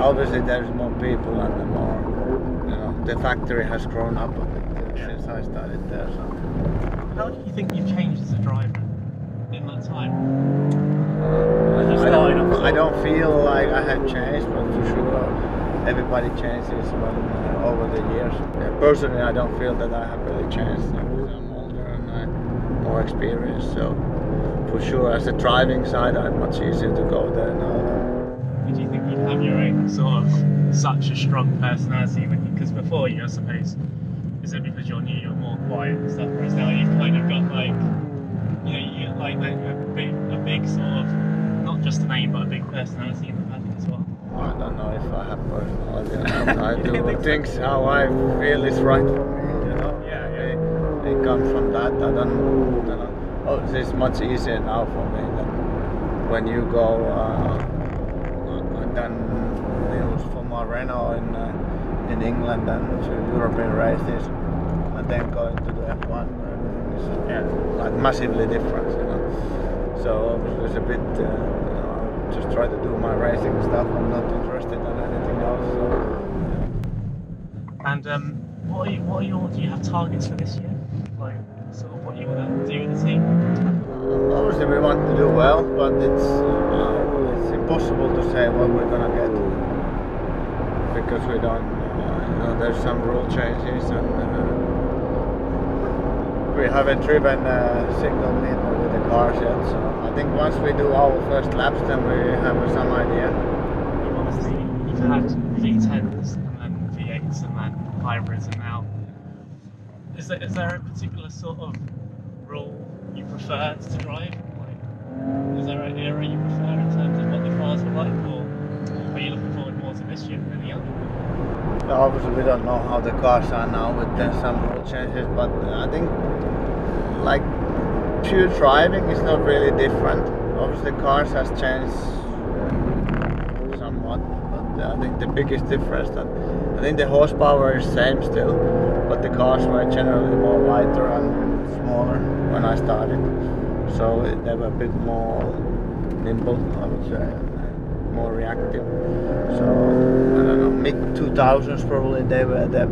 obviously there's more people and the more, the factory has grown up a bit since I started there. So. How do you think you've changed as a driver in that time? I don't feel like I have changed, but for sure everybody changes over the years. Personally, I don't feel that I have really changed. I'm older and I'm more experienced, so for sure as a driving side I'm much easier to go there now. Do you think you have your own sort of such a strong personality? Because before I suppose, is it because you're new, you're more quiet and stuff, whereas now you've kind of got like, you get like a big sort of, not just a name, but a big personality in the paddock as well? I don't know if I have personality or not. I do things how I feel is right for me, It comes from that. I don't know. Oh, it's much easier now for me than when you go done wheels for my Renault in England and to European races, and then going to the F1 where everything is like massively different, So obviously it's a bit, just try to do my racing stuff. I'm not interested in anything else. So. And what are your? Do you have targets for this year? Like sort of what you want to do with the team? Obviously we want to do well, but it's impossible to say what we're gonna get because we don't. There's some rule changes and we haven't driven a single meter with the cars yet. So I think once we do our first laps, then we have some idea. You've had V10s and then V8s and then hybrids, and now is there a particular sort of rule you prefer to drive? Like, is there an era you prefer in terms of what the cars are like, or are you looking forward more to this year than the other? Obviously we don't know how the cars are now with some rule changes, but I think like pure driving is not really different. Obviously cars has changed somewhat, but I think the biggest difference that I think the horsepower is same still, but the cars were generally more lighter and smaller when I started, so they were a bit more nimble, I would say, more reactive. So I don't know, mid 2000s probably they were the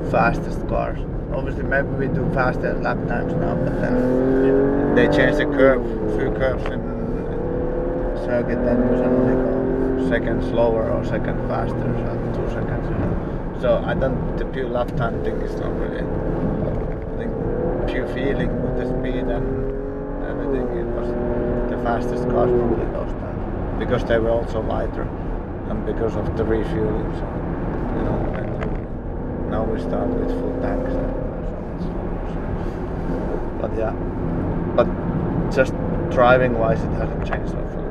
fastest cars. Obviously maybe we do faster lap times now, but then they changed the few curves in circuit, then you suddenly go second slower or second faster, so 2 seconds. So I don't, the pure lap time thing is not really, I think pure feeling with the speed and everything, it was the fastest cars probably those times, because they were also lighter and because of the refueling. So, and now we start with full tanks. But yeah, but just driving wise it hasn't changed so far.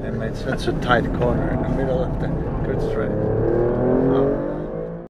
They made such a tight corner in the middle of the good straight.